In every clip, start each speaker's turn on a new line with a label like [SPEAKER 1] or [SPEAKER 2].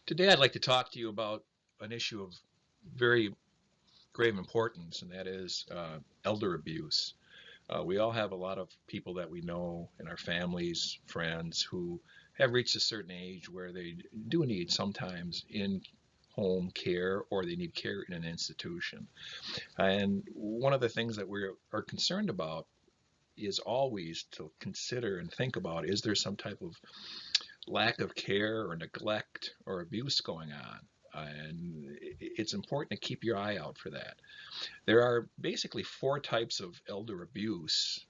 [SPEAKER 1] Today, I'd like to talk to you about an issue of very grave importance, and that is elder abuse. We all have a lot of people that we know in our families, friends, who have reached a certain age where they do need sometimes in home care or they need care in an institution. And one of the things that we are concerned about is always to consider and think about, is there some type of lack of care or neglect or abuse going on? And it's important to keep your eye out for that. There are basically four types of elder abuse.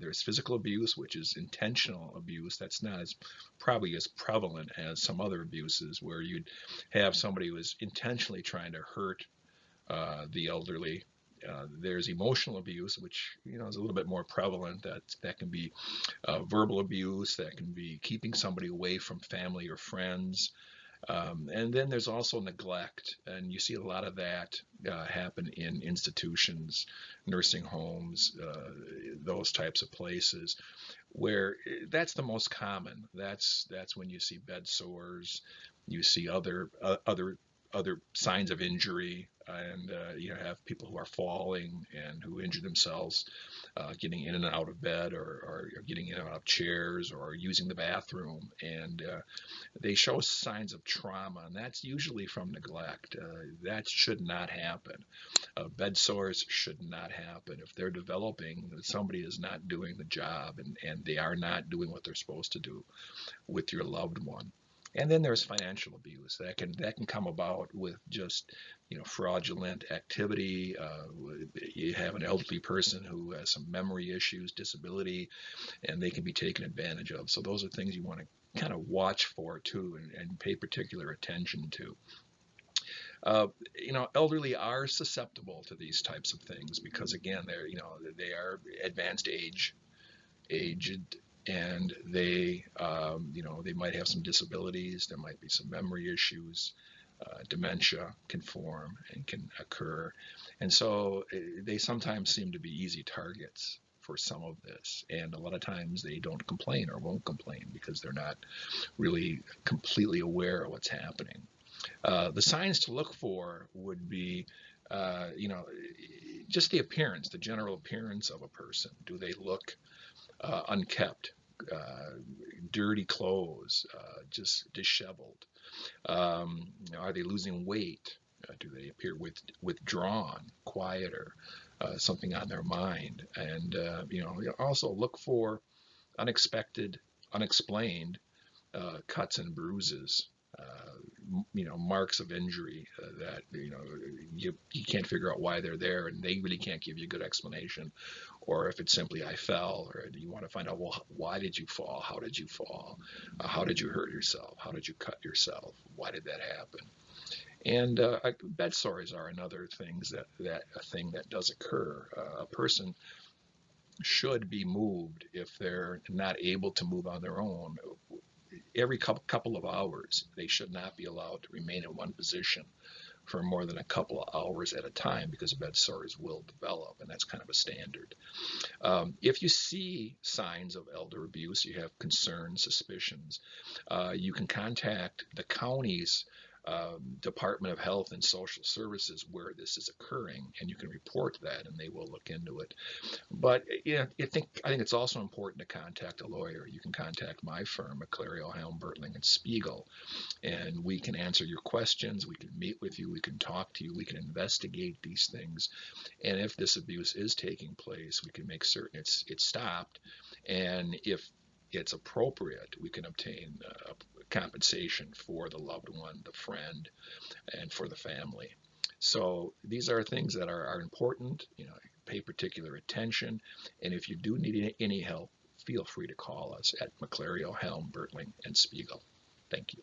[SPEAKER 1] There's physical abuse, which is intentional abuse. That's not as probably as prevalent as some other abuses, where you'd have somebody who is intentionally trying to hurt the elderly. There's emotional abuse, which is a little bit more prevalent. That can be verbal abuse. That can be keeping somebody away from family or friends. And then there's also neglect, and you see a lot of that happen in institutions, nursing homes, those types of places, where that's the most common. That's when you see bed sores, you see other signs of injury, and you have people who are falling and who injure themselves getting in and out of bed, or getting in and out of chairs, or using the bathroom, and they show signs of trauma, and that's usually from neglect. That should not happen. Bed sores should not happen. If they're developing, somebody is not doing the job, and they are not doing what they're supposed to do with your loved one. And then there's financial abuse that can come about with just fraudulent activity. You have an elderly person who has some memory issues, disability, and they can be taken advantage of. So those are things you want to kind of watch for too, and pay particular attention to. Elderly are susceptible to these types of things because again, they are advanced aged, and they might have some disabilities. There might be some memory issues. Dementia can form and can occur, and so they sometimes seem to be easy targets for some of this. And a lot of times they don't complain or won't complain because they're not really completely aware of what's happening. The signs to look for would be, just the appearance, the general appearance of a person. Do they look unkept, uh, dirty clothes, just disheveled? Are they losing weight? Do they appear withdrawn, quieter, something on their mind? And also look for unexpected, unexplained cuts and bruises. Marks of injury that you can't figure out why they're there, and they really can't give you a good explanation. Or if it's simply I fell, or you want to find out, well, why did you fall? How did you fall? How did you hurt yourself? How did you cut yourself? Why did that happen? And bed sores are another thing that does occur. A person should be moved if they're not able to move on their own. Every couple of hours, they should not be allowed to remain in one position for more than a couple of hours at a time, because bed sores will develop, and that's kind of a standard. If you see signs of elder abuse, you have concerns, suspicions, you can contact the county's Department of Health and Social Services where this is occurring, and you can report that, and they will look into it. But I think it's also important to contact a lawyer. You can contact my firm, McLario, Helm, Bertling, and Spiegel, and we can answer your questions. We can meet with you. We can talk to you. We can investigate these things. And if this abuse is taking place, we can make certain it's stopped. And if it's appropriate, we can obtain compensation for the loved one, the friend, and for the family. So these are things that are important. Pay particular attention. And if you do need any help, feel free to call us at McLario, Helm, Bertling, and Spiegel. Thank you.